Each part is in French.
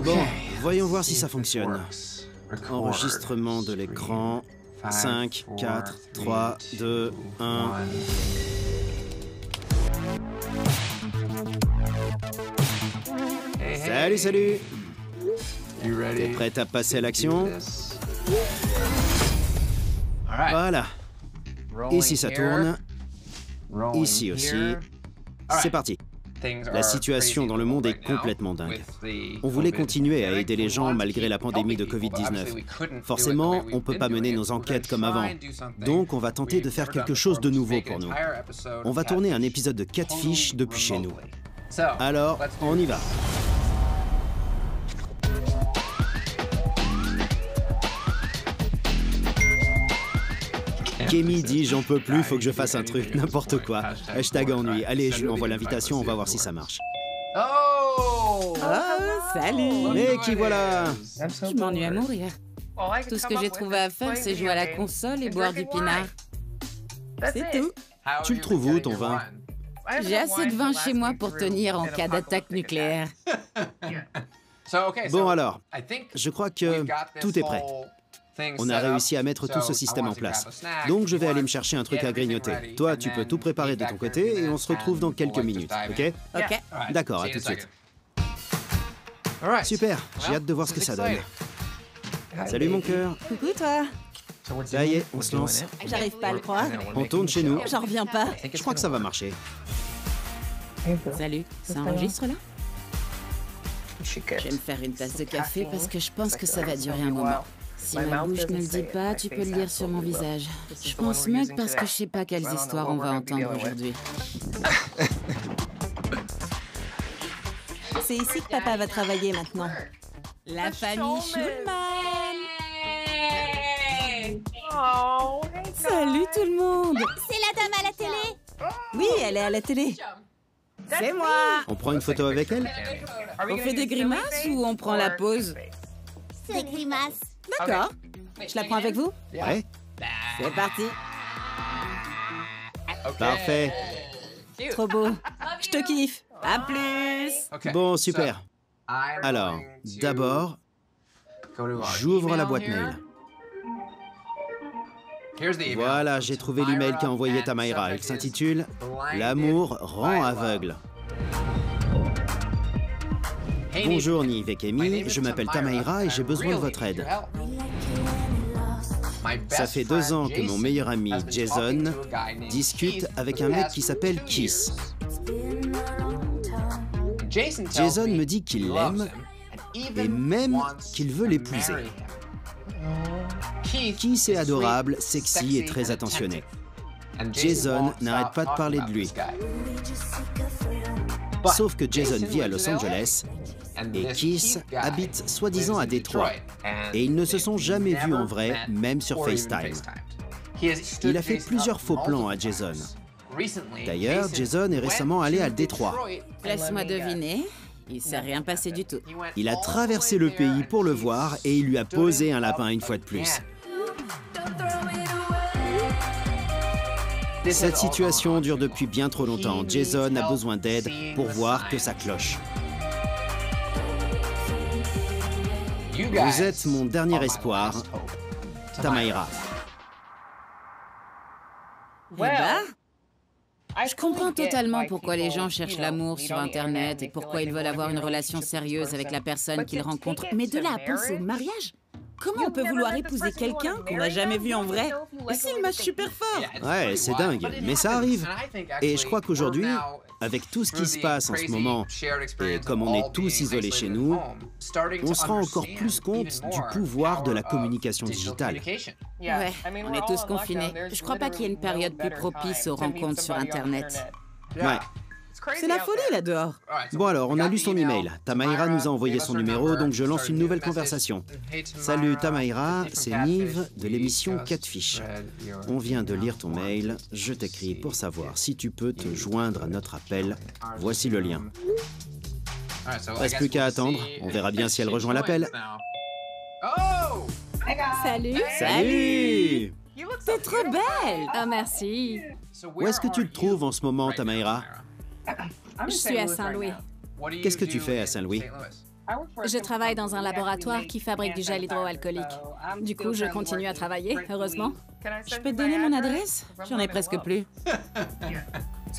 Bon, voyons voir si ça fonctionne. Enregistrement de l'écran. 5, 4, 3, 2, 1... Salut, salut! T'es prête à passer à l'action? Voilà. Ici ça tourne. Ici aussi. C'est parti. La situation dans le monde est complètement dingue. On voulait continuer à aider les gens malgré la pandémie de Covid-19. Forcément, on ne peut pas mener nos enquêtes comme avant. Donc, on va tenter de faire quelque chose de nouveau pour nous. On va tourner un épisode de Catfish depuis chez nous. Alors, on y va. Kémy dit j'en peux plus, faut que je fasse un truc, n'importe quoi. Hashtag ennui. Allez, je lui envoie l'invitation, on va voir si ça marche. Oh, salut! Mais qui voilà? Je m'ennuie à mourir. Tout ce que j'ai trouvé à faire, c'est jouer à la console et boire du pinard. C'est tout. Tu le trouves où, ton vin? J'ai assez de vin chez moi pour tenir en cas d'attaque nucléaire. Bon alors, je crois que tout est prêt. On a réussi à mettre tout ce système en place. Donc je vais aller me chercher un truc à grignoter. Toi, tu peux tout préparer de ton côté et on se retrouve dans quelques minutes, ok? Ok. D'accord, à tout de suite. Super, j'ai hâte de voir ce que ça donne. Salut mon cœur. Coucou toi. Ça y est, on se lance. J'arrive pas à le croire. On tourne chez nous. J'en reviens pas. Je crois que ça va marcher. Salut, ça enregistre là? Je vais me faire une tasse de café parce que je pense que ça va durer un moment. Si ma bouche ne le dit pas, tu peux le lire sur mon visage. Je pense mug parce que je sais pas quelles histoires on va entendre aujourd'hui. C'est ici que papa va travailler maintenant. La famille Schulman! Salut tout le monde! C'est la dame à la télé? Oui, elle est à la télé. C'est moi! On prend une photo avec elle? On fait des grimaces ou on prend la pause? C'est grimace. D'accord. Je la prends avec vous? Ouais. C'est parti. Parfait. Trop beau. Je te kiffe. À plus. Bon, super. Alors, d'abord, j'ouvre la boîte mail. Voilà, j'ai trouvé l'email qu'a envoyé Tamaira. Il s'intitule « L'amour rend aveugle ». Bonjour Nive et Kémy, je m'appelle Tamaira et j'ai besoin de votre aide. Ça fait 2 ans que mon meilleur ami Jason discute avec un mec qui s'appelle Kiss. Jason me dit qu'il l'aime et même qu'il veut l'épouser. Kiss est adorable, sexy et très attentionné. Jason n'arrête pas de parler de lui. Sauf que Jason vit à Los Angeles et Kiss habite soi-disant à Détroit. Et ils ne se sont jamais vus en vrai, même sur FaceTime. Il a fait plusieurs faux plans à Jason. D'ailleurs, Jason est récemment allé à Détroit. Laisse-moi deviner. Il s'est rien passé du tout. Il a traversé le pays pour le voir et il lui a posé un lapin une fois de plus. Cette situation dure depuis bien trop longtemps. Jason a besoin d'aide pour voir que ça cloche. Vous êtes mon dernier espoir, Tamaira. Eh ben, je comprends totalement pourquoi les gens cherchent l'amour sur Internet et pourquoi ils veulent avoir une relation sérieuse avec la personne qu'ils rencontrent. Mais de là à penser au mariage? Comment on peut vouloir épouser quelqu'un qu'on n'a jamais vu en vrai? Et s'il match super fort? Ouais, c'est dingue, mais ça arrive. Et je crois qu'aujourd'hui, avec tout ce qui se passe en ce moment, et comme on est tous isolés chez nous, on se rend encore plus compte du pouvoir de la communication digitale. Ouais, on est tous confinés. Je crois pas qu'il y ait une période plus propice aux rencontres sur Internet. Ouais. C'est la folie là dehors. Bon alors, on a lu son email. Tamaira nous a envoyé son numéro, donc je lance une nouvelle conversation. Salut Tamaira, c'est Nive de l'émission Catfish. On vient de lire ton mail. Je t'écris pour savoir si tu peux te joindre à notre appel. Voici le lien. Reste plus qu'à attendre. On verra bien si elle rejoint l'appel. Salut. Salut! T'es trop belle. Oh, merci. Où est-ce que tu te trouves en ce moment, Tamaira? Je suis à Saint-Louis. Qu'est-ce que tu fais à Saint-Louis? Je travaille dans un laboratoire qui fabrique du gel hydroalcoolique. Du coup, je continue à travailler, heureusement. Je peux te donner mon adresse? J'en ai presque plus.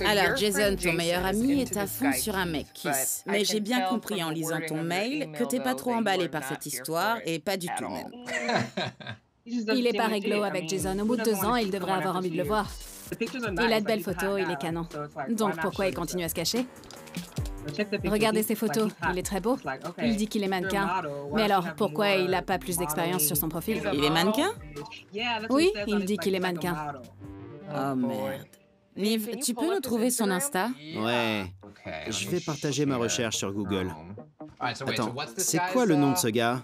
Alors, Jason, ton meilleur ami, est à fond sur un mec, Kiss. Mais j'ai bien compris en lisant ton mail que t'es pas trop emballé par cette histoire, et pas du tout même. Il est pas réglo avec Jason. Au bout de 2 ans, il devrait avoir envie de le voir. Il a de belles photos, il est canon. Donc pourquoi il continue à se cacher? Regardez ses photos, il est très beau. Il dit qu'il est mannequin. Mais alors, pourquoi il n'a pas plus d'expérience sur son profil? Il est mannequin? Oui, il dit qu'il est mannequin. Oh merde. Niv, tu peux nous trouver son Insta? Ouais. Je vais partager ma recherche sur Google. Attends, c'est quoi le nom de ce gars?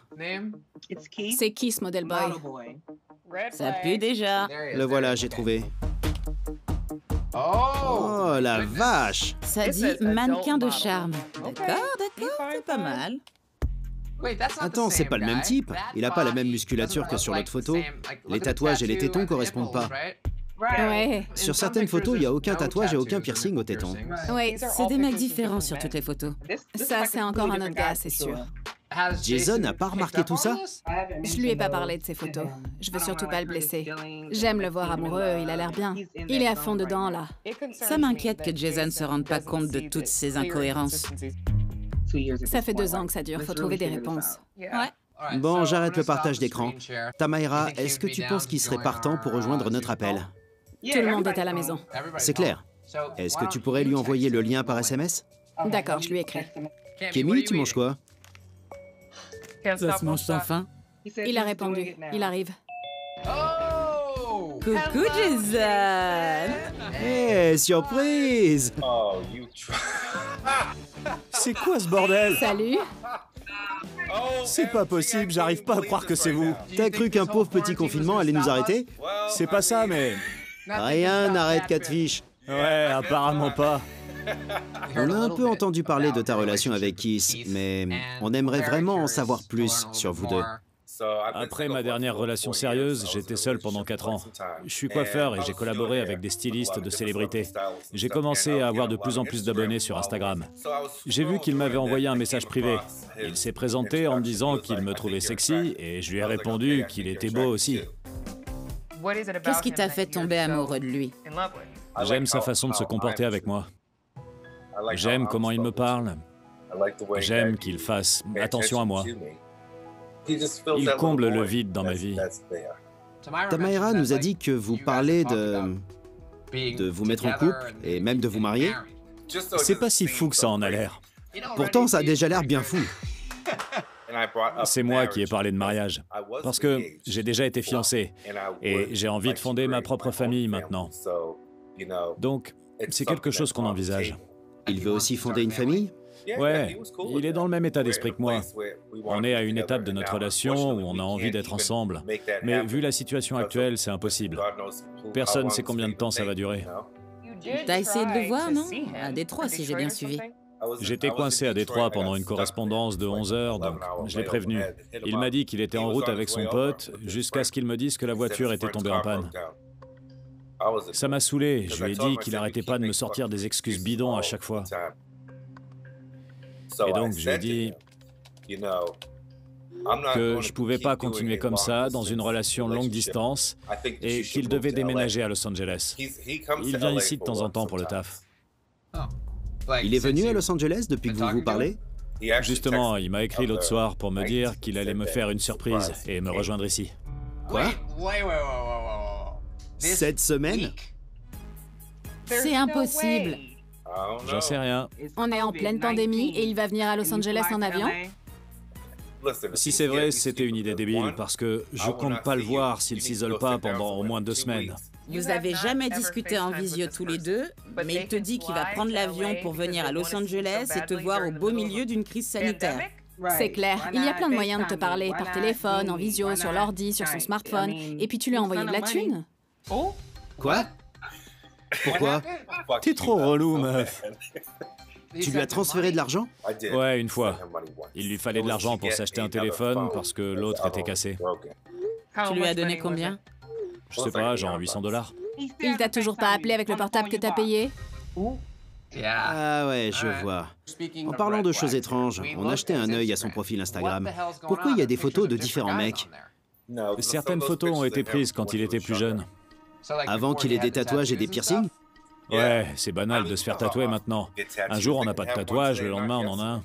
C'est Kiss Model Boy. Ça pue déjà. Le voilà, j'ai trouvé. Oh, la vache! Ça dit mannequin de charme. D'accord, c'est pas mal. Attends, c'est pas le même type. Il a pas la même musculature que sur l'autre photo. Les tatouages et les tétons correspondent pas. Ouais. Sur certaines photos, il n'y a aucun tatouage et aucun piercing au téton. Oui, C'est des mecs différents sur toutes les photos. ça, c'est encore un autre gars, c'est sûr. Jason n'a pas remarqué tout ça? Je lui ai pas parlé de ses photos. Je veux surtout pas le blesser. J'aime le voir amoureux, il a l'air bien. Il est à fond dedans, là. Ça m'inquiète que Jason se rende pas compte de toutes ces incohérences. Ça fait 2 ans que ça dure, faut trouver des réponses. Ouais. Bon, j'arrête le partage d'écran. Tamaira, est-ce que tu penses qu'il serait partant pour rejoindre notre appel? Tout le monde est à la maison. C'est clair. Est-ce que tu pourrais lui envoyer le lien par SMS? D'accord, je lui écris. Kémy, tu manges quoi? Ça se mange sans faim. Il a répondu, il arrive. Coucou Jason! Hé, surprise! C'est quoi ce bordel? Salut. C'est pas possible, j'arrive pas à croire que c'est vous. T'as cru qu'un pauvre petit confinement allait nous arrêter? C'est pas ça, mais... Rien n'arrête Catfish. Ouais, apparemment pas. On a un peu entendu parler de ta relation avec Kiss, mais on aimerait vraiment en savoir plus sur vous deux. Après ma dernière relation sérieuse, j'étais seul pendant 4 ans. Je suis coiffeur et j'ai collaboré avec des stylistes de célébrités. J'ai commencé à avoir de plus en plus d'abonnés sur Instagram. J'ai vu qu'il m'avait envoyé un message privé. Il s'est présenté en me disant qu'il me trouvait sexy et je lui ai répondu qu'il était beau aussi. Qu'est-ce qui t'a fait tomber amoureux de lui? J'aime sa façon de se comporter avec moi. J'aime comment il me parle. J'aime qu'il fasse attention à moi. Il comble le vide dans ma vie. Tamaira nous a dit que vous parlez de vous mettre en couple et même de vous marier. C'est pas si fou que ça en a l'air. Pourtant, ça a déjà l'air bien fou. C'est moi qui ai parlé de mariage. Parce que j'ai déjà été fiancé et j'ai envie de fonder ma propre famille maintenant. Donc, c'est quelque chose qu'on envisage. Il veut aussi fonder une famille? Ouais, il est dans le même état d'esprit que moi. On est à une étape de notre relation où on a envie d'être ensemble. Mais vu la situation actuelle, c'est impossible. Personne ne sait combien de temps ça va durer. T'as essayé de le voir, non? À Détroit, si j'ai bien suivi. J'étais coincé à Détroit pendant une correspondance de 11 heures, donc je l'ai prévenu. Il m'a dit qu'il était en route avec son pote, jusqu'à ce qu'il me dise que la voiture était tombée en panne. Ça m'a saoulé, je lui ai dit qu'il arrêtait pas de me sortir des excuses bidons à chaque fois. Et donc je lui ai dit que je pouvais pas continuer comme ça dans une relation longue distance et qu'il devait déménager à Los Angeles. Il vient ici de temps en temps pour le taf. Il est venu à Los Angeles depuis que vous vous parlez? Justement, il m'a écrit l'autre soir pour me dire qu'il allait me faire une surprise et me rejoindre ici. Quoi? Cette semaine? C'est impossible. J'en sais rien. On est en pleine pandémie et il va venir à Los Angeles en avion? Si c'est vrai, c'était une idée débile parce que je compte pas le voir s'il s'isole pas pendant au moins 2 semaines. Vous avez jamais discuté en visio tous les deux, mais il te dit qu'il va prendre l'avion pour venir à Los Angeles et te voir au beau milieu d'une crise sanitaire. C'est clair. Il y a plein de moyens de te parler, par téléphone, en visio, sur l'ordi, sur son smartphone. Et puis tu lui as envoyé de la thune? Quoi? Pourquoi? T'es trop relou, meuf. Tu lui as transféré de l'argent? Ouais, une fois. Il lui fallait de l'argent pour s'acheter un téléphone parce que l'autre était cassé. Tu lui as donné combien? Je sais pas, genre $800. Il t'a toujours pas appelé avec le portable que t'as payé? Ah ouais, je vois. En parlant de choses étranges, on a jeté un œil à son profil Instagram. Pourquoi il y a des photos de différents mecs? Certaines photos ont été prises quand il était plus jeune. Avant qu'il ait des tatouages et des piercings? Ouais, c'est banal de se faire tatouer maintenant. Un jour, on n'a pas de tatouage, le lendemain, on en a un.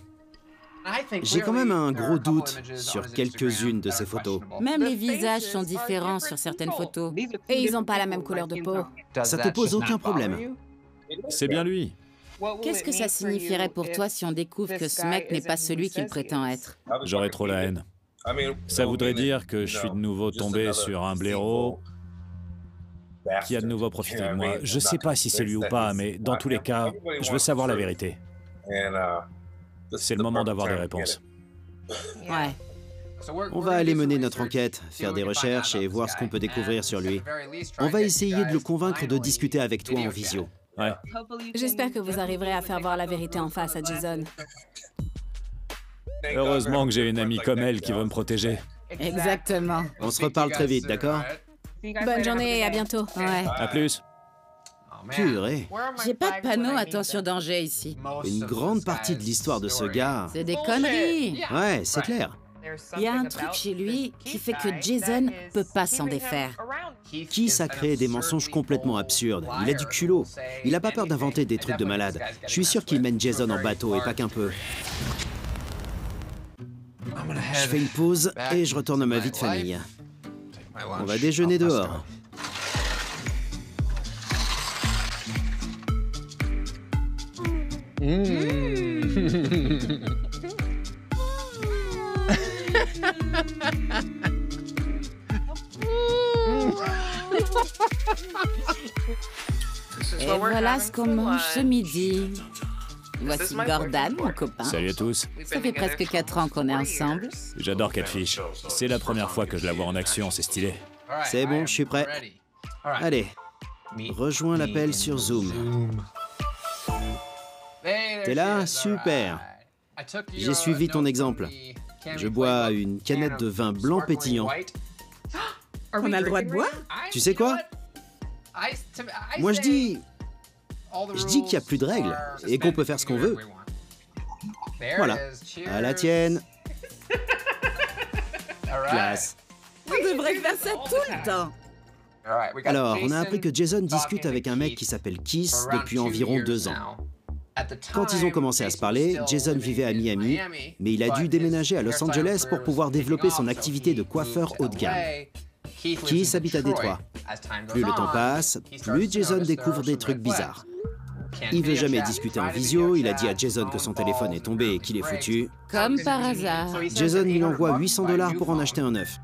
J'ai quand même un gros doute sur quelques-unes de ces photos. Même les visages sont différents sur certaines photos. Et ils n'ont pas la même couleur de peau. Ça te pose aucun problème? C'est bien lui. Qu'est-ce que ça signifierait pour toi si on découvre que ce mec n'est pas celui qu'il prétend être? J'aurais trop la haine. Ça voudrait dire que je suis de nouveau tombé sur un blaireau qui a de nouveau profité de moi. Je sais pas si c'est lui ou pas, mais dans tous les cas, je veux savoir la vérité. C'est le moment d'avoir des réponses. Ouais. On va aller mener notre enquête, faire des recherches et voir ce qu'on peut découvrir sur lui. On va essayer de le convaincre de discuter avec toi en visio. Ouais. J'espère que vous arriverez à faire voir la vérité en face à Jason. Heureusement que j'ai une amie comme elle qui veut me protéger. Exactement. On se reparle très vite, d'accord? Bonne journée et à bientôt. Ouais. À plus. Purée. J'ai pas de panneau attention danger ici. Une grande partie de l'histoire de ce gars... C'est des conneries. Ouais, c'est clair. Il y a un truc chez lui qui fait que Jason peut pas s'en défaire. Keith a créé des mensonges complètement absurdes. Il a du culot. Il a pas peur d'inventer des trucs de malade. Je suis sûr qu'il mène Jason en bateau et pas qu'un peu. Je fais une pause et je retourne à ma vie de famille. On va déjeuner dehors. Et voilà ce qu'on mange ce midi. Voici Gordon, mon copain. Salut à tous. Ça fait presque 4 ans qu'on est ensemble. J'adore Catfish. C'est la première fois que je la vois en action, c'est stylé. C'est bon, je suis prêt. Allez, rejoins l'appel sur Zoom. T'es là? Super. J'ai suivi ton exemple. Je bois une canette de vin blanc pétillant. On a le droit de boire? Tu sais quoi? Moi je dis qu'il n'y a plus de règles et qu'on peut faire ce qu'on veut. Voilà. À la tienne. Classe. On devrait faire ça tout le temps. Alors, on a appris que Jason discute avec un mec qui s'appelle Keith depuis environ 2 ans. Quand ils ont commencé à se parler, Jason vivait à Miami, mais il a dû déménager à Los Angeles pour pouvoir développer son activité de coiffeur haut de gamme. Keith habite à Détroit. Plus le temps passe, plus Jason découvre des trucs bizarres. Il veut jamais discuter en visio, il a dit à Jason que son téléphone est tombé et qu'il est foutu. Comme par hasard. Jason lui envoie 800 $ pour en acheter un neuf.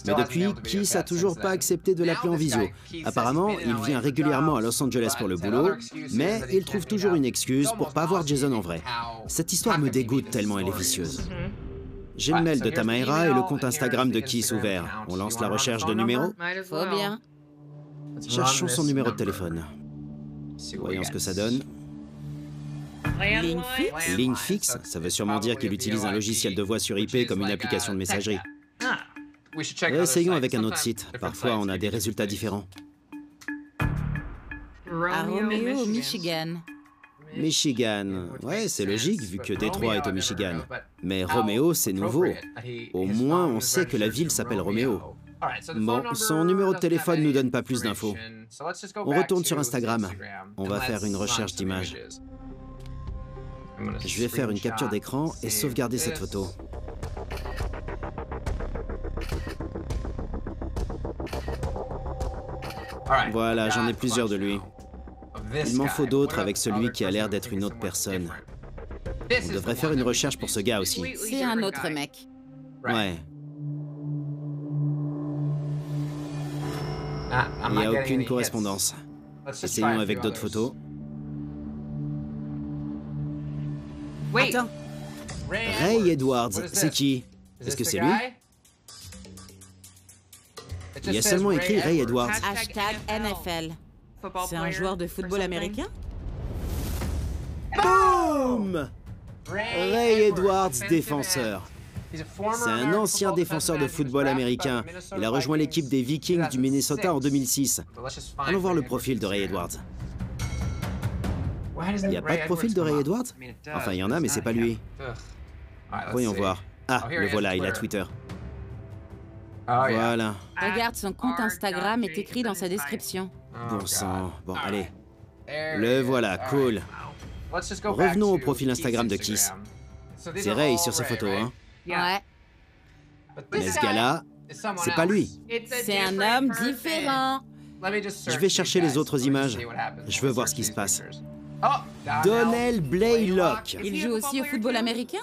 Mais depuis, Keith a toujours pas accepté de l'appeler en visio. Apparemment, il vient régulièrement à Los Angeles pour le boulot, mais il trouve toujours une excuse pour pas voir Jason en vrai. Cette histoire me dégoûte tellement elle est vicieuse. J'ai le mail de Tamara et le compte Instagram de Keith ouvert. On lance la recherche de numéro? Faut bien. Cherchons son numéro de téléphone. Voyons ce que ça donne. Ligne fixe? Ligne fixe, ça veut sûrement dire qu'il utilise un logiciel de voix sur IP comme une application de messagerie. Essayons avec un autre site. Parfois, on a des résultats différents. À Romeo, au Michigan. Michigan. Ouais, c'est logique vu que Détroit est au Michigan. Mais Romeo, c'est nouveau. Au moins, on sait que la ville s'appelle Romeo. Bon, son numéro de téléphone nous donne pas plus d'infos. On retourne sur Instagram. On va faire une recherche d'images. Je vais faire une capture d'écran et sauvegarder cette photo. Voilà, j'en ai plusieurs de lui. Il m'en faut d'autres avec celui qui a l'air d'être une autre personne. On devrait faire une recherche pour ce gars aussi. C'est un autre mec. Ouais. Il n'y a aucune correspondance. Essayons avec d'autres photos. Attends. Ray Edwards, c'est qui? Est-ce que c'est lui? Il y a seulement écrit Ray Edwards. Hashtag NFL. C'est un joueur de football américain? Boum! Ray Edwards, défenseur. C'est un ancien défenseur de football américain. Il a rejoint l'équipe des Vikings du Minnesota en 2006. Allons voir le profil de Ray Edwards. Il n'y a pas de profil de Ray Edwards? Enfin, il y en a, mais c'est pas lui. Voyons voir. Ah, le voilà, il a Twitter. Voilà. Regarde, son compte Instagram est écrit dans sa description. Bon sang. Bon, allez. Le voilà, cool. Revenons au profil Instagram de Kiss. C'est Ray sur ses photos, hein. Ouais. Mais ce gars-là, c'est pas lui. C'est un homme différent. Je vais chercher les autres images. Je veux voir ce qui se passe. Donnell Blaylock. Il joue aussi au football américain?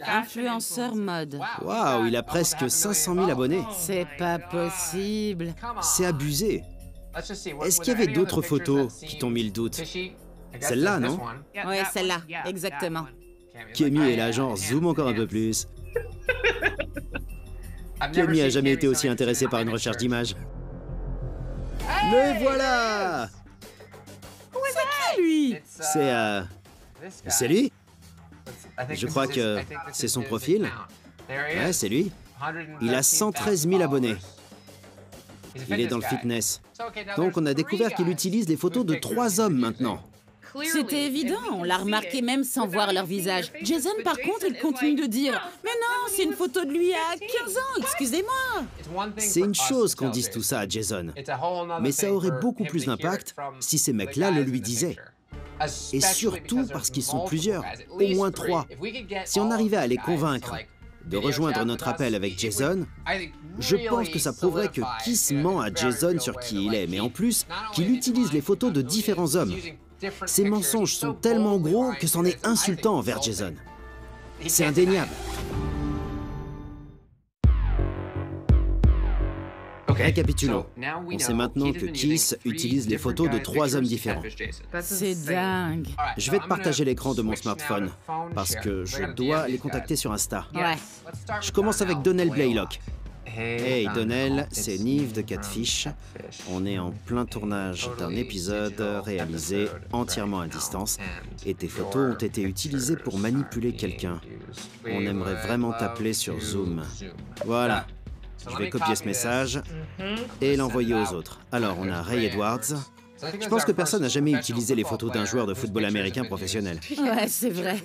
Influenceur mode. Waouh, il a presque 500 000 abonnés. C'est pas possible. C'est abusé. Est-ce qu'il y avait d'autres photos qui t'ont mis le doute? Celle-là, non? Ouais, celle-là, exactement. Kemi est là, genre, zoom encore un peu plus. Kemi a jamais été aussi intéressé par une recherche d'images. Le voilà! C'est qui, lui? C'est lui? Je crois que c'est son profil. Ouais, c'est lui. Il a 113 000 abonnés. Il est dans le fitness. Donc on a découvert qu'il utilise les photos de 3 hommes maintenant. C'était évident, on l'a remarqué même sans voir leur visage. Jason, par contre, il continue de dire « Mais non, c'est une photo de lui à 15 ans, excusez-moi !» C'est une chose qu'on dise tout ça à Jason, mais ça aurait beaucoup plus d'impact si ces mecs-là le lui disaient. Et surtout parce qu'ils sont plusieurs, au moins 3. Si on arrivait à les convaincre de rejoindre notre appel avec Jason, je pense que ça prouverait que Kiss ment à Jason sur qui il est, mais en plus, qu'il utilise les photos de différents hommes. Ces mensonges sont tellement gros que c'en est insultant envers Jason. C'est indéniable. Récapitulons. On sait maintenant que Kiss utilise les photos de 3 hommes différents. C'est dingue. Je vais te partager l'écran de mon smartphone, parce que je dois les contacter sur Insta. Ouais. Je commence avec Donnell Blaylock. Hey Donnell, c'est Nive de Catfish. On est en plein tournage d'un épisode réalisé entièrement à distance et tes photos ont été utilisées pour manipuler quelqu'un. On aimerait vraiment t'appeler sur Zoom. Voilà. Je vais copier ce message et l'envoyer aux autres. Alors, on a Ray Edwards. Je pense que personne n'a jamais utilisé les photos d'un joueur de football américain professionnel. Ouais, c'est vrai.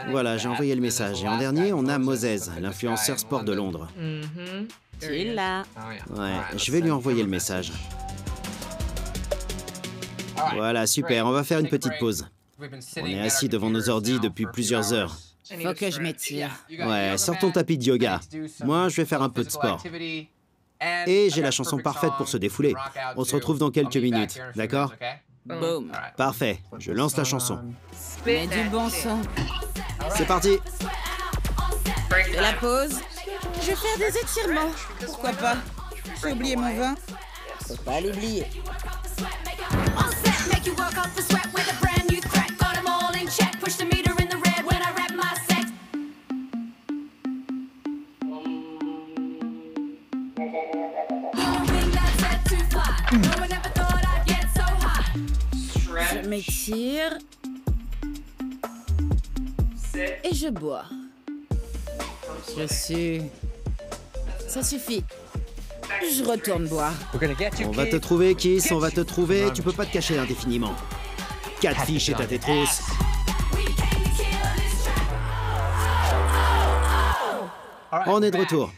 Voilà, j'ai envoyé le message. Et en dernier, on a Moses, l'influenceur sport de Londres. Tu es là. Ouais, je vais lui envoyer le message. Voilà, super, on va faire une petite pause. On est assis devant nos ordis depuis plusieurs heures. Faut que je m'étire. Ouais, sors ton tapis de yoga. Moi, je vais faire un peu de sport. Et j'ai la chanson parfaite pour se défouler. On se retrouve dans quelques minutes, d'accord? Boum. Parfait, je lance la chanson. Mets du bon son. C'est parti. Fais la pause. Je vais faire des étirements. Pourquoi pas? J'ai oublié mon vin. Faut pas l'oublier. Je m'étire. Et je bois. Je suis... Ça suffit. Je retourne boire. On va te trouver, Kiss, on va te trouver. Tu peux pas te cacher indéfiniment. Catfish est à tes trousses. On est de retour.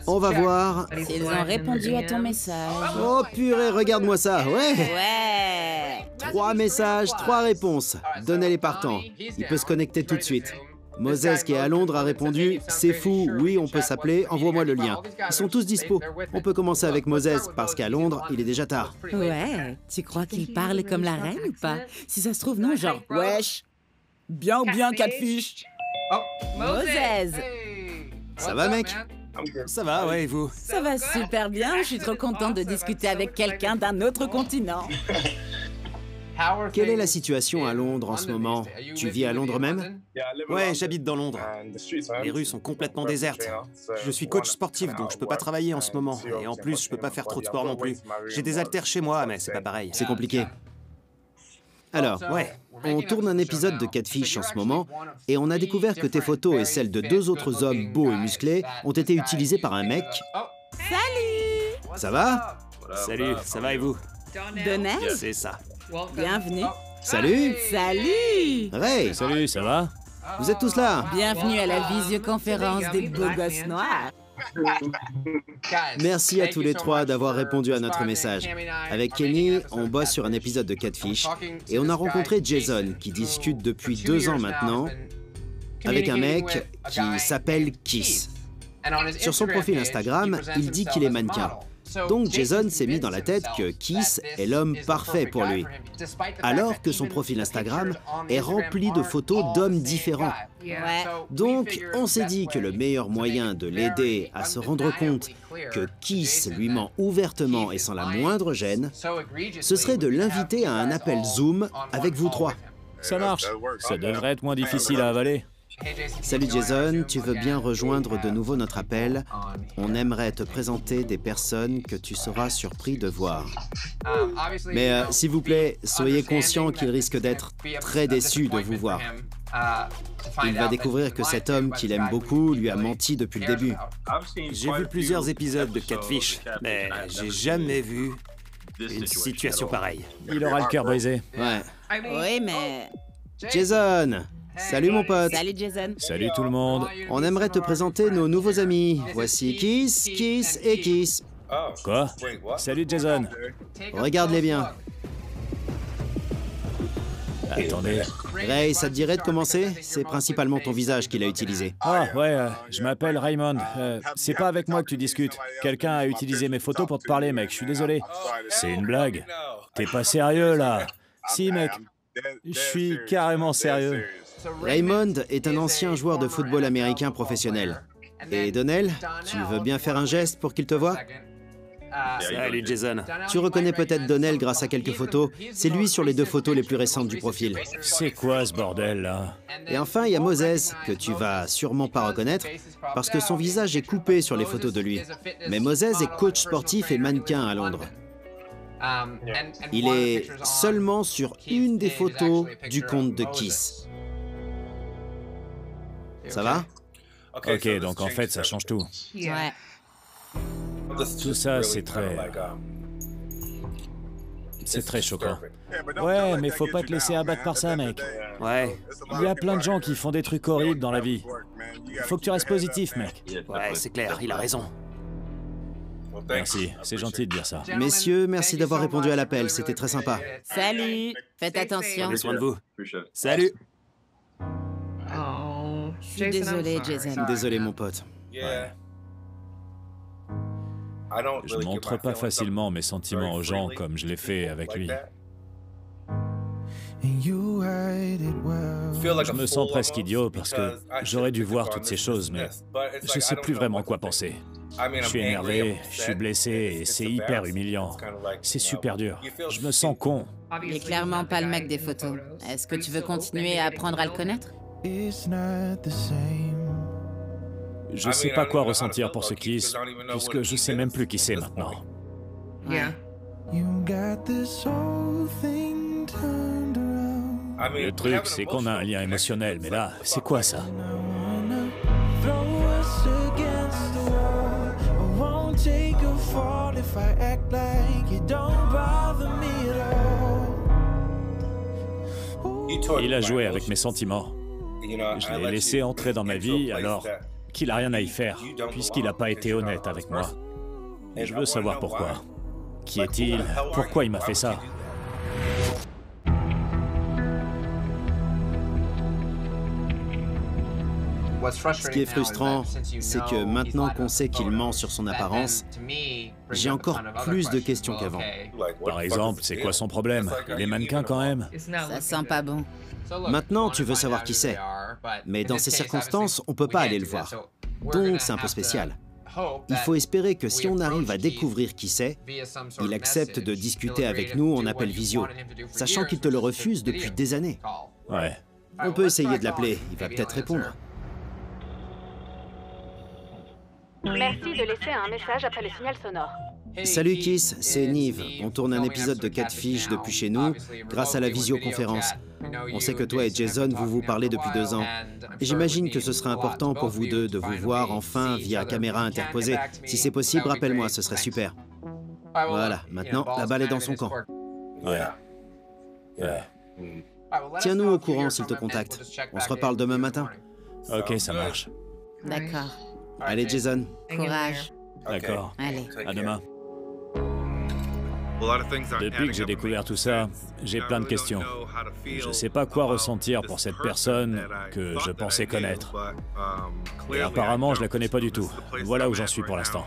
On va voir. Ils ont répondu à ton message. Oh purée, regarde-moi ça, ouais. Ouais. 3 messages, 3 réponses. Donnell est partant. Il peut se connecter tout de suite. Moses, qui est à Londres, a répondu « C'est fou, oui, on peut s'appeler, envoie-moi le lien. » Ils sont tous dispo. On peut commencer avec Moses, parce qu'à Londres, il est déjà tard. Ouais, tu crois qu'il parle comme la reine ou pas? Si ça se trouve, non, genre « Wesh, bien ou bien, Catfish ?» Moses. Ça va, mec? Ça va, ouais, et vous? Ça va super bien, je suis trop contente de discuter avec quelqu'un d'un autre continent. Quelle est la situation à Londres en ce moment? Tu vis à Londres même? Ouais, j'habite dans Londres. Les rues sont complètement désertes. Je suis coach sportif, donc je peux pas travailler en ce moment. Et en plus, je peux pas faire trop de sport non plus. J'ai des haltères chez moi, mais c'est pas pareil. C'est compliqué. Alors, Ouais. on tourne un épisode de Catfish en ce moment, et on a découvert que tes photos et celles de 2 autres hommes beaux et musclés ont été utilisées par un mec. Salut! Ça va? Salut, ça va et vous? Donnell? C'est ça. Bienvenue. Salut. Salut. Ray. Salut, ça va? Vous êtes tous là. Bienvenue à la visioconférence des beaux gosses noirs. Merci à tous les trois d'avoir répondu à notre message. Avec Kenny, on bosse sur un épisode de Catfish et on a rencontré Jason qui discute depuis 2 ans maintenant avec un mec qui s'appelle Kiss. Sur son profil Instagram, il dit qu'il est mannequin. Donc Jason s'est mis dans la tête que Kiss est l'homme parfait pour lui, alors que son profil Instagram est rempli de photos d'hommes différents. Donc on s'est dit que le meilleur moyen de l'aider à se rendre compte que Kiss lui ment ouvertement et sans la moindre gêne, ce serait de l'inviter à un appel Zoom avec vous trois. Ça marche. Ça devrait être moins difficile à avaler. Salut Jason, tu veux bien rejoindre de nouveau notre appel? On aimerait te présenter des personnes que tu seras surpris de voir. Mais s'il vous plaît, soyez conscient qu'il risque d'être très déçu de vous voir. Il va découvrir que cet homme qu'il aime beaucoup lui a menti depuis le début. J'ai vu plusieurs épisodes de Catfish, mais j'ai jamais vu une situation pareille. Il aura le cœur brisé. Ouais. Oui, mais... Jason! Salut mon pote. Salut Jason. Salut tout le monde. On aimerait te présenter nos nouveaux amis. Voici Kiss, Kiss et Kiss. Quoi? Salut Jason. Regarde-les bien. Attendez. Ray, ça te dirait de commencer? C'est principalement ton visage qu'il a utilisé. Ah ouais, je m'appelle Raymond. C'est pas avec moi que tu discutes. Quelqu'un a utilisé mes photos pour te parler, mec. Je suis désolé. C'est une blague. T'es pas sérieux là? Si, mec. Je suis carrément sérieux. Raymond est un ancien joueur de football américain professionnel. Et Donnell, tu veux bien faire un geste pour qu'il te voie? Salut Jason. Tu reconnais peut-être Donnell grâce à quelques photos. C'est lui sur les 2 photos les plus récentes du profil. C'est quoi ce bordel là? Et enfin, il y a Moses, que tu vas sûrement pas reconnaître, parce que son visage est coupé sur les photos de lui. Mais Moses est coach sportif et mannequin à Londres. Il est seulement sur une des photos du compte de Kiss. Ça va? Ok, donc en fait, ça change tout. Ouais. Tout ça, c'est très choquant. Ouais, mais faut pas te laisser abattre par ça, mec. Ouais. Il y a plein de gens qui font des trucs horribles dans la vie. Faut que tu restes positif, mec. Ouais, c'est clair, il a raison. Merci, c'est gentil de dire ça. Messieurs, merci d'avoir répondu à l'appel, c'était très sympa. Salut. Faites attention. Prenez soin de vous. Salut. Je suis désolée, Jason. Désolé, mon pote. Je montre pas facilement mes sentiments aux gens comme je l'ai fait avec lui. Je me sens presque idiot parce que j'aurais dû voir toutes ces choses, mais je sais plus vraiment quoi penser. Je suis énervé, je suis blessé et c'est hyper humiliant. C'est super dur. Je me sens con. Il est clairement pas le mec des photos. Est-ce que tu veux continuer à apprendre à le connaître? Je sais pas quoi ressentir pour ce Kiss, puisque je sais même plus qui c'est maintenant. Ouais. Le truc, c'est qu'on a un lien émotionnel, mais là, c'est quoi ça? Il a joué avec mes sentiments. Je l'ai laissé entrer dans ma vie alors qu'il a rien à y faire, puisqu'il n'a pas été honnête avec moi. Et je veux savoir pourquoi. Qui est-il? Pourquoi il m'a fait ça? Ce qui est frustrant, c'est que maintenant qu'on sait qu'il ment sur son apparence, j'ai encore plus de questions qu'avant. Par exemple, c'est quoi son problème? Il est mannequin quand même. Ça sent pas bon. Maintenant, tu veux savoir qui c'est. Mais dans ces circonstances, on peut pas aller le voir. Donc, c'est un peu spécial. Il faut espérer que si on arrive à découvrir qui c'est, il accepte de discuter avec nous en appel visio, sachant qu'il te le refuse depuis des années. Ouais. On peut essayer de l'appeler, il va peut-être répondre. Merci de laisser un message après le signal sonore. Salut Kiss, c'est Nive. On tourne un épisode de Catfish depuis chez nous, grâce à la visioconférence. On sait que toi et Jason, vous parlez depuis 2 ans. Et j'imagine que ce serait important pour vous deux de vous voir enfin via caméra interposée. Si c'est possible, rappelle-moi, ce serait super. Voilà, maintenant, la balle est dans son camp. Ouais. Ouais. Tiens-nous au courant s'il te contacte. On se reparle demain matin. Ok, ça marche. D'accord. Allez, Jason. Courage. D'accord. Allez. À demain. Depuis que j'ai découvert tout ça, j'ai plein de questions. Je sais pas quoi ressentir pour cette personne que je pensais connaître. Et apparemment, je la connais pas du tout. Voilà où j'en suis pour l'instant.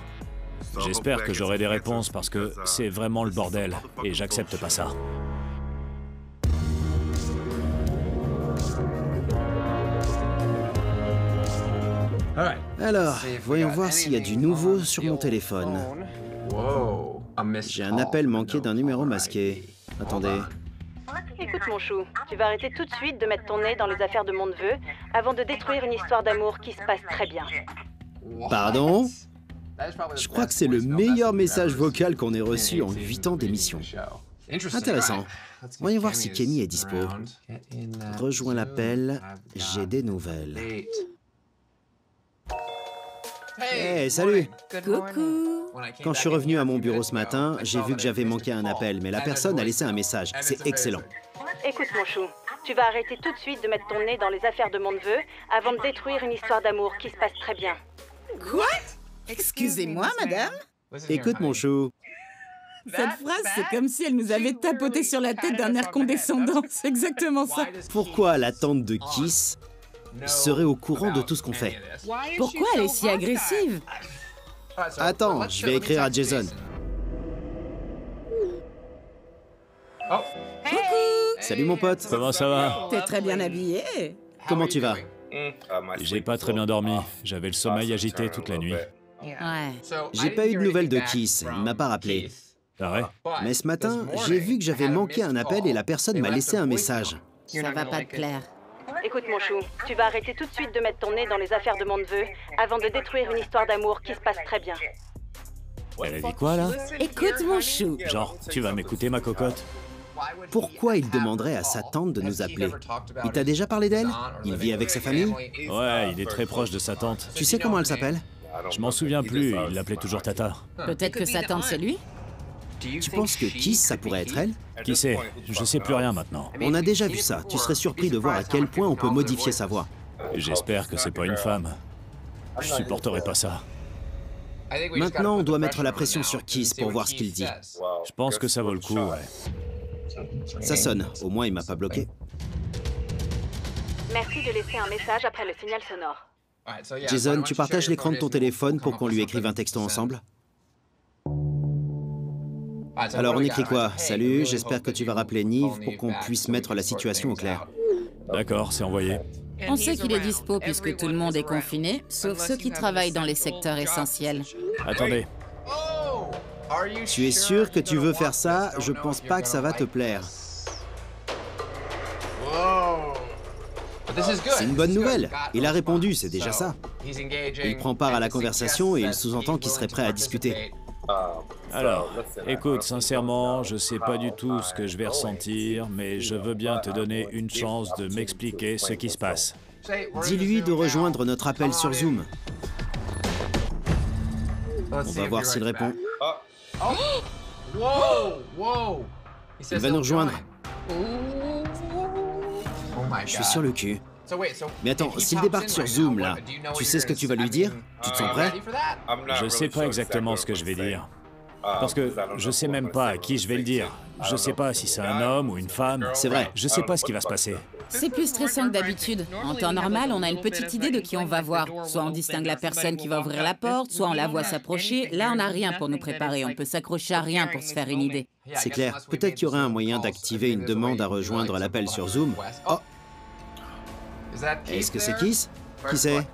J'espère que j'aurai des réponses parce que c'est vraiment le bordel et j'accepte pas ça. Alors, voyons voir s'il y a du nouveau sur mon téléphone. J'ai un appel manqué d'un numéro masqué. Attendez. Écoute mon chou, tu vas arrêter tout de suite de mettre ton nez dans les affaires de mon neveu avant de détruire une histoire d'amour qui se passe très bien. Pardon? Je crois que c'est le meilleur message vocal qu'on ait reçu en 8 ans d'émission. Intéressant. Voyons voir si Kenny est dispo. Rejoins l'appel, j'ai des nouvelles. Hey, salut! Coucou. Quand je suis revenu à mon bureau ce matin, j'ai vu que j'avais manqué un appel, mais la personne a laissé un message. C'est excellent. Écoute mon chou, tu vas arrêter tout de suite de mettre ton nez dans les affaires de mon neveu avant de détruire une histoire d'amour qui se passe très bien. Quoi? Excusez-moi, madame? Écoute, mon chou. Cette phrase, c'est comme si elle nous avait tapoté sur la tête d'un air condescendant. C'est exactement ça. Pourquoi la tante de Kiss serait au courant de tout ce qu'on fait? Pourquoi elle est si agressive? Attends, je vais écrire à Jason. Salut mon pote. Comment ça va? T'es très bien habillé. Comment tu vas? J'ai pas très bien dormi. J'avais le sommeil agité toute la nuit. Ouais. J'ai pas eu de nouvelles de Kiss, il m'a pas rappelé. Ah ouais? Mais ce matin, j'ai vu que j'avais manqué un appel et la personne m'a laissé un message. Ça va pas te plaire. Écoute mon chou, tu vas arrêter tout de suite de mettre ton nez dans les affaires de mon neveu avant de détruire une histoire d'amour qui se passe très bien. Elle a dit quoi là? Écoute mon chou. Genre, tu vas m'écouter ma cocotte? Pourquoi il demanderait à sa tante de nous appeler? Il t'a déjà parlé d'elle? Il vit avec sa famille? Ouais, il est très proche de sa tante. Tu sais comment elle s'appelle? Je m'en souviens plus, il l'appelait toujours Tata. Peut-être que sa tante, c'est lui? Tu penses que Kiss, ça pourrait être elle? Qui sait? Je sais plus rien maintenant. On a déjà vu ça. Tu serais surpris de voir à quel point on peut modifier sa voix. J'espère que c'est pas une femme. Je supporterai pas ça. Maintenant, on doit mettre la pression sur Kiss pour voir ce qu'il dit. Je pense que ça vaut le coup, ouais. Ça sonne. Au moins, il m'a pas bloqué. Merci de laisser un message après le signal sonore. Jason, tu partages l'écran de ton téléphone pour qu'on lui écrive un texto ensemble? Alors on écrit quoi? Salut, j'espère que tu vas rappeler Nive pour qu'on puisse mettre la situation au clair. D'accord, c'est envoyé. On sait qu'il est dispo puisque tout le monde est confiné, sauf ceux qui travaillent dans les secteurs essentiels. Attendez. Tu es sûr que tu veux faire ça? Je pense pas que ça va te plaire. C'est une bonne nouvelle. Il a répondu, c'est déjà ça. Il prend part à la conversation et il sous-entend qu'il serait prêt à discuter. Alors, écoute, sincèrement, je sais pas du tout ce que je vais ressentir, mais je veux bien te donner une chance de m'expliquer ce qui se passe. Dis-lui de rejoindre notre appel sur Zoom. On va voir s'il répond. Il va nous rejoindre. Je suis sur le cul. Mais attends, s'il débarque sur Zoom, là, tu sais ce que tu vas lui dire? Tu te sens prêt? Je sais pas exactement ce que je vais dire. Parce que je sais même pas à qui je vais le dire. Je sais pas si c'est un homme ou une femme. C'est vrai. Je sais pas ce qui va se passer. C'est plus stressant que d'habitude. En temps normal, on a une petite idée de qui on va voir. Soit on distingue la personne qui va ouvrir la porte, soit on la voit s'approcher. Là, on n'a rien pour nous préparer. On peut s'accrocher à rien pour se faire une idée. C'est clair. Peut-être qu'il y aurait un moyen d'activer une demande à rejoindre l'appel sur Zoom. Oh! Est-ce que c'est Kiss? Qui c'est?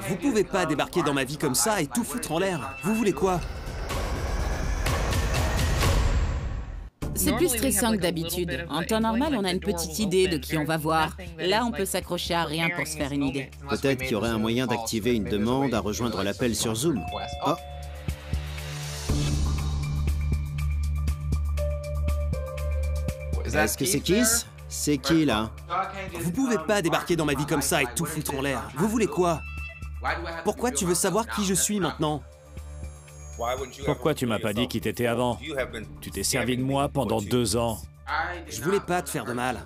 Vous pouvez pas débarquer dans ma vie comme ça et tout foutre en l'air. Vous voulez quoi? C'est plus stressant que d'habitude. En temps normal, on a une petite idée de qui on va voir. Là, on peut s'accrocher à rien pour se faire une idée. Peut-être qu'il y aurait un moyen d'activer une demande à rejoindre l'appel sur Zoom. Oh! Est-ce que c'est Kiss? C'est qui, là? Vous pouvez pas débarquer dans ma vie comme ça et tout foutre en l'air. Vous voulez quoi? Pourquoi tu veux savoir qui je suis maintenant? Pourquoi tu m'as pas dit qui t'étais avant? Tu t'es servi de moi pendant 2 ans. Je voulais pas te faire de mal.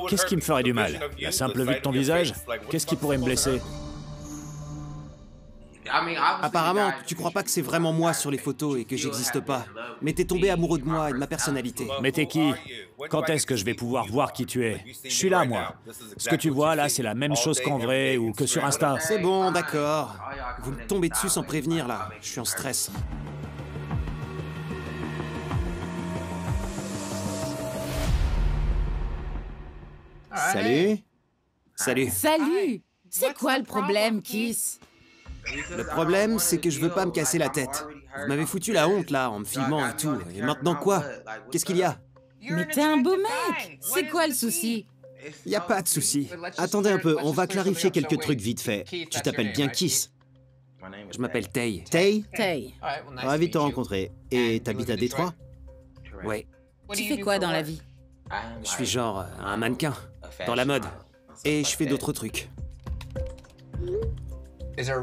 Qu'est-ce qui me ferait du mal? La simple vue de ton visage? Qu'est-ce qui pourrait me blesser? Apparemment, tu crois pas que c'est vraiment moi sur les photos et que j'existe pas. Mais t'es tombé amoureux de moi et de ma personnalité. Mais t'es qui? Quand est-ce que je vais pouvoir voir qui tu es? Je suis là, moi. Ce que tu vois, là, c'est la même chose qu'en vrai ou que sur Insta. C'est bon, d'accord. Vous me tombez dessus sans prévenir, là. Je suis en stress. Salut. Salut. Salut! C'est quoi le problème, Kiss? Le problème, c'est que je veux pas me casser la tête. Vous m'avez foutu la honte, là, en me filmant et tout. Et maintenant quoi? Qu'est-ce qu'il y a? Mais t'es un beau mec! C'est quoi le souci? Y a pas de souci. Attendez un peu, on va clarifier quelques trucs vite fait. Tu t'appelles bien Kiss? Je m'appelle Tay. Tay? Tay. Ravi de te rencontrer. Et t'habites à Détroit? Ouais. Tu fais quoi dans la vie? Je suis genre un mannequin, dans la mode. Et je fais d'autres trucs.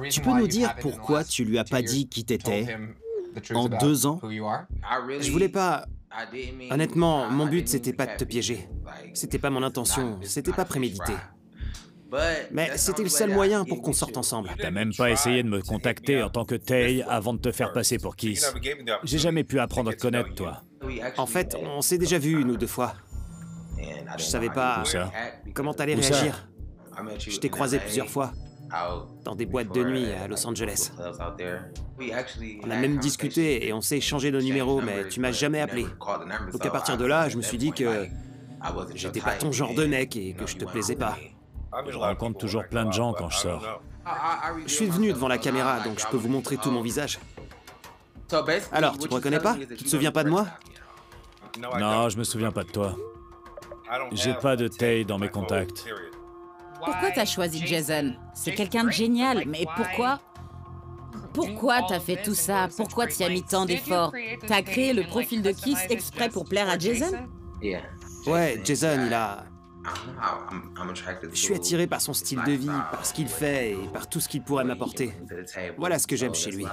Tu peux nous dire pourquoi tu lui as pas dit qui t'étais en 2 ans? Je voulais pas... Honnêtement, mon but, c'était pas de te piéger. C'était pas mon intention, c'était pas prémédité. Mais c'était le seul moyen pour qu'on sorte ensemble. T'as même pas essayé de me contacter en tant que Tay avant de te faire passer pour Kiss. J'ai jamais pu apprendre à te connaître, toi. En fait, on s'est déjà vus, nous, 2 fois. Je savais pas Où ça? comment t'allais Où ça? réagir. Je t'ai croisé plusieurs fois, dans des boîtes de nuit à Los Angeles. On a même discuté et on s'est échangé nos numéros, mais tu m'as jamais appelé. Donc à partir de là, je me suis dit que j'étais pas ton genre de mec et que je te plaisais pas. Je rencontre toujours plein de gens quand je sors. Je suis venu devant la caméra, donc je peux vous montrer tout mon visage. Alors, tu me reconnais pas? Tu te souviens pas de moi? Non, je me souviens pas de toi. J'ai pas de Tay dans mes contacts. Pourquoi t'as choisi Jason? C'est quelqu'un de génial, mais pourquoi? Pourquoi t'as fait tout ça? Pourquoi t'y as mis tant d'efforts? T'as créé le profil de Kiss exprès pour plaire à Jason? Ouais, Jason, il a... Je suis attiré par son style de vie, par ce qu'il fait et par tout ce qu'il pourrait m'apporter. Voilà ce que j'aime chez lui.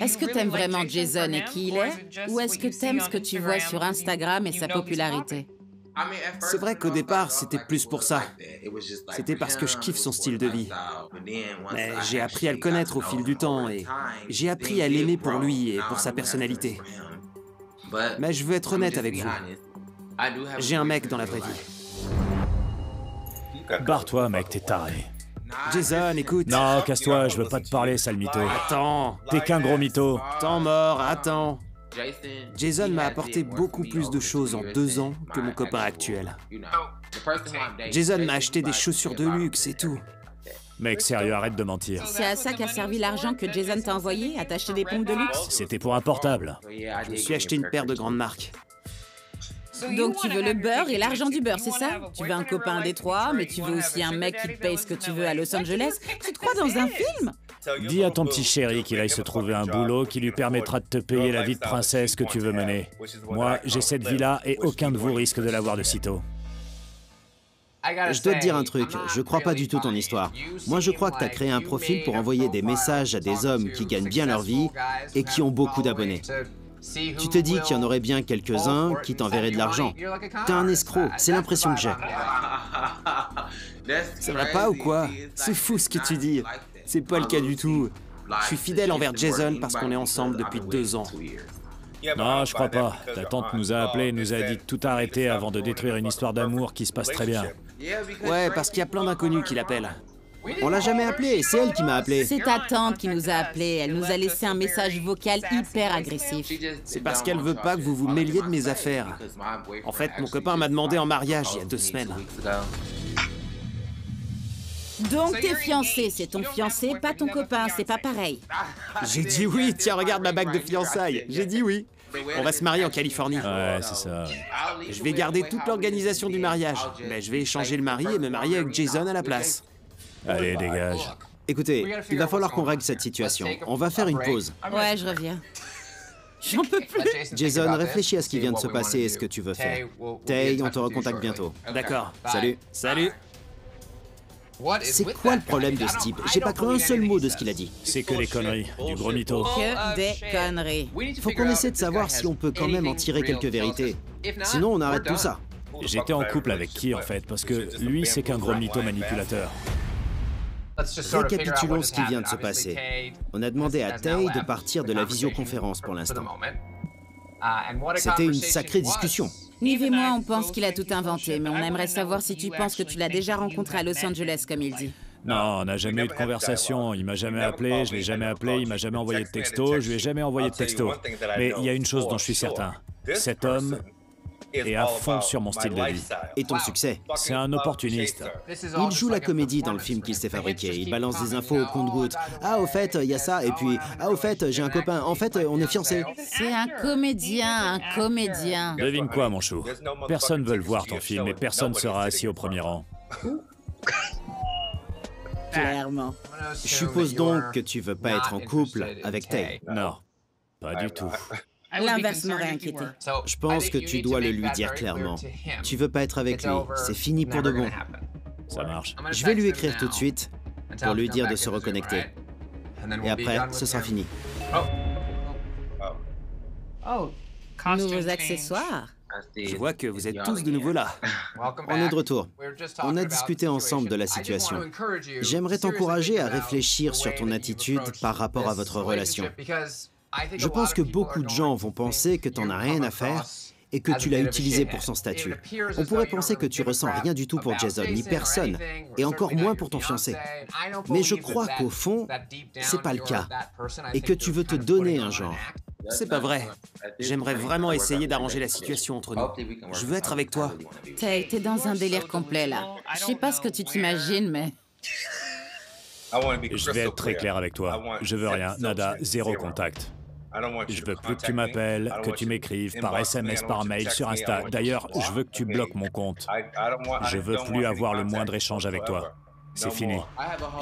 Est-ce que t'aimes vraiment Jason et qui il est? Ou est-ce que t'aimes ce que tu vois sur Instagram et sa popularité? C'est vrai qu'au départ, c'était plus pour ça. C'était parce que je kiffe son style de vie. Mais j'ai appris à le connaître au fil du temps et j'ai appris à l'aimer pour lui et pour sa personnalité. Mais je veux être honnête avec vous. J'ai un mec dans la vraie vie. Barre-toi, mec, t'es taré. Jason, écoute. Non, casse-toi, je veux pas te parler, sale mytho. Attends. T'es qu'un gros mytho. Temps mort, attends. Jason m'a apporté beaucoup plus de choses en 2 ans que mon copain actuel. Jason m'a acheté des chaussures de luxe et tout. Mec, sérieux, arrête de mentir. C'est à ça qu'a servi l'argent que Jason t'a envoyé, à t'acheter des pompes de luxe? C'était pour un portable. Je me suis acheté une paire de grandes marques. Donc tu veux le beurre et l'argent du beurre, c'est ça? Tu veux un copain à Détroit, mais tu veux aussi un mec qui te paye ce que tu veux à Los Angeles? Tu te crois dans un film? Dis à ton petit chéri qu'il aille se trouver un boulot qui lui permettra de te payer la vie de princesse que tu veux mener. Moi, j'ai cette vie-là et aucun de vous risque de l'avoir de sitôt. Je dois te dire un truc, je crois pas du tout ton histoire. Moi, je crois que t'as créé un profil pour envoyer des messages à des hommes qui gagnent bien leur vie et qui ont beaucoup d'abonnés. Tu te dis qu'il y en aurait bien quelques-uns qui t'enverraient de l'argent. T'es un escroc, c'est l'impression que j'ai. Ça va pas ou quoi? C'est fou ce que tu dis. C'est pas le cas du tout. Je suis fidèle envers Jason parce qu'on est ensemble depuis 2 ans. Non, je crois pas. Ta tante nous a appelés et nous a dit de tout arrêter avant de détruire une histoire d'amour qui se passe très bien. Ouais, parce qu'il y a plein d'inconnus qui l'appellent. On l'a jamais appelée, c'est elle qui m'a appelé. C'est ta tante qui nous a appelés. Elle nous a laissé un message vocal hyper agressif. C'est parce qu'elle veut pas que vous vous mêliez de mes affaires. En fait, mon copain m'a demandé en mariage il y a 2 semaines. Donc t'es fiancé, c'est ton fiancé, pas ton copain, c'est pas pareil. J'ai dit oui, tiens, regarde ma bague de fiançailles. J'ai dit oui. On va se marier en Californie. Ouais, c'est ça. Je vais garder toute l'organisation du mariage, mais je vais échanger le mari et me marier avec Jason à la place. Allez, dégage. Écoutez, il va falloir qu'on règle cette situation. On va faire une pause. Ouais, je reviens. J'en peux plus. Jason, réfléchis à ce qui vient de se passer et ce que tu veux faire. Tay, on te recontacte bientôt. D'accord. Salut. Salut. C'est quoi le problème de ce type? J'ai pas cru un seul mot de ce qu'il a dit. C'est que des conneries, du gros mytho. Que des conneries. Faut qu'on essaie de savoir si on peut quand même en tirer quelques vérités. Sinon, on arrête tout ça. J'étais en couple avec qui, en fait? Parce que lui, c'est qu'un gros mytho manipulateur. Récapitulons ce qui vient de se passer. On a demandé à Tay de partir de la visioconférence pour l'instant. C'était une sacrée discussion. Nive et moi, on pense qu'il a tout inventé, mais on aimerait savoir si tu penses que tu l'as déjà rencontré à Los Angeles, comme il dit. Non, on n'a jamais eu de conversation. Il m'a jamais appelé, je l'ai jamais appelé, il m'a jamais envoyé de texto, je lui ai jamais envoyé de texto. Mais il y a une chose dont je suis certain. Cet homme est à fond sur mon style de vie. Et ton succès. C'est un opportuniste. Il joue la comédie dans le film qu'il s'est fabriqué. Il balance des infos au compte-gouttes. Ah, au fait, il y a ça. Et puis, ah, au fait, j'ai un copain. En fait, on est fiancés. C'est un comédien, un comédien. Devine quoi, mon chou? Personne veut le voir, ton film, et personne sera assis au premier rang. Clairement. Je suppose donc que tu veux pas être en couple avec Tay. Non, pas du tout. L'inverse m'aurait inquiété. Je pense que tu dois le lui dire clairement. Tu veux pas être avec lui. C'est fini pour de bon. Ça marche. Je vais lui écrire tout de suite pour lui dire de se reconnecter. Et après, ce sera fini. Nouveaux accessoires. Je vois que vous êtes tous de nouveau là. On est de retour. On a discuté ensemble de la situation. J'aimerais t'encourager à réfléchir sur ton attitude par rapport à votre relation. Je pense que beaucoup de gens vont penser que t'en as rien à faire et que tu l'as utilisé pour son statut. On pourrait penser que tu ressens rien du tout pour Jason, ni personne, et encore moins pour ton fiancé. Mais je crois qu'au fond, c'est pas le cas, et que tu veux te donner un genre. C'est pas vrai. J'aimerais vraiment essayer d'arranger la situation entre nous. Je veux être avec toi. T'es dans un délire complet, là. Je sais pas ce que tu t'imagines, mais... Je vais être très clair avec toi. Je veux rien, nada, zéro contact. Je veux plus que tu m'appelles, que tu m'écrives par SMS, par mail, sur Insta. D'ailleurs, je veux que tu bloques mon compte. Je veux plus avoir le moindre échange avec toi. C'est fini.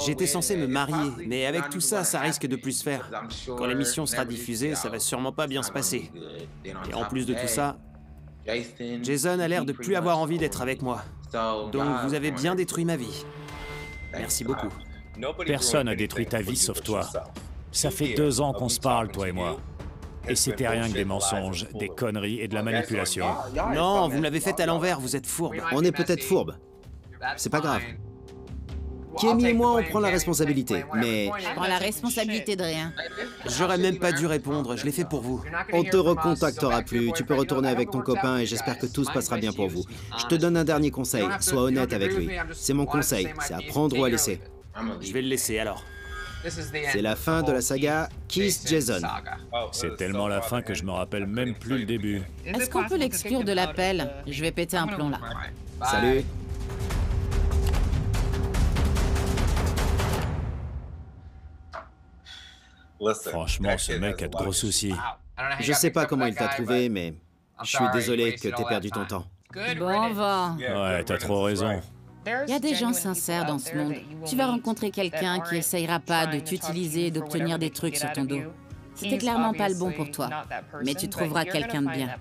J'étais censé me marier, mais avec tout ça, ça risque de plus se faire. Quand l'émission sera diffusée, ça va sûrement pas bien se passer. Et en plus de tout ça, Jason a l'air de plus avoir envie d'être avec moi. Donc vous avez bien détruit ma vie. Merci beaucoup. Personne n'a détruit ta vie sauf toi. Ça fait 2 ans qu'on se parle, toi et moi. Et c'était rien que des mensonges, des conneries et de la manipulation. Non, vous me l'avez fait à l'envers, vous êtes fourbe. On est peut-être fourbe. C'est pas grave. Kémy et moi, on prend la responsabilité, mais... Je prends la responsabilité de rien. J'aurais même pas dû répondre, je l'ai fait pour vous. On te recontactera plus, tu peux retourner avec ton copain et j'espère que tout se passera bien pour vous. Je te donne un dernier conseil, sois honnête avec lui. C'est mon conseil, c'est à prendre ou à laisser. Je vais le laisser alors. C'est la fin de la saga Kiss Jason. C'est tellement la fin que je me rappelle même plus le début. Est-ce qu'on peut l'exclure de l'appel? Je vais péter un plomb là. Salut. Franchement, ce mec a de gros soucis. Je sais pas comment il t'a trouvé, mais je suis désolé que t'aies perdu ton temps. Bon vent. Ouais, t'as trop raison. Il y a des gens sincères dans ce monde. Tu vas rencontrer quelqu'un qui essayera pas de t'utiliser et d'obtenir des trucs sur ton dos. C'était clairement pas le bon pour toi, mais tu trouveras quelqu'un de bien.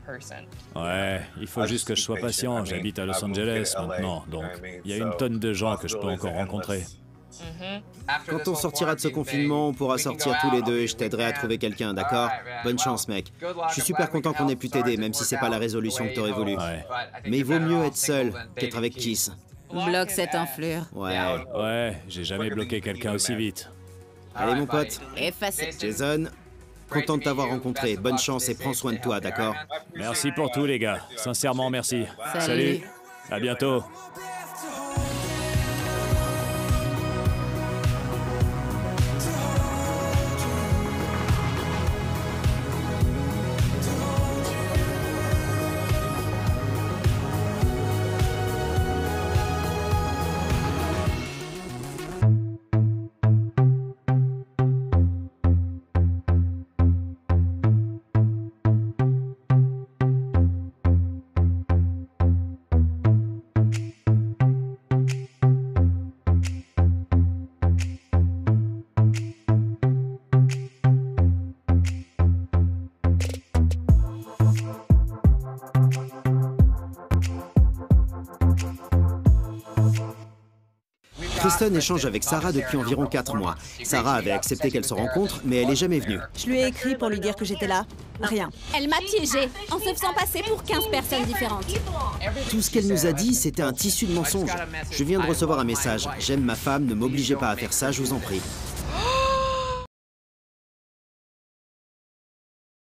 Ouais, il faut juste que je sois patient. J'habite à Los Angeles maintenant, donc il y a une tonne de gens que je peux encore rencontrer. Quand on sortira de ce confinement, on pourra sortir tous les deux et je t'aiderai à trouver quelqu'un, d'accord? Bonne chance, mec. Je suis super content qu'on ait pu t'aider, même si c'est pas la résolution que t'aurais voulu. Ouais. Mais il vaut mieux être seul qu'être avec Kiss. Bloque cette enflure. Ouais, j'ai jamais bloqué quelqu'un aussi vite. Allez, mon pote. Effacé. Jason, content de t'avoir rencontré. Bonne chance et prends soin de toi, d'accord? Merci pour tout, les gars. Sincèrement, merci. Salut. À bientôt. Kristen échange avec Sarah depuis environ 4 mois. Sarah avait accepté qu'elle se rencontre, mais elle n'est jamais venue. Je lui ai écrit pour lui dire que j'étais là. Rien. Elle m'a piégée en se faisant passer pour 15 personnes différentes. Tout ce qu'elle nous a dit, c'était un tissu de mensonges. Je viens de recevoir un message. J'aime ma femme, ne m'obligez pas à faire ça, je vous en prie.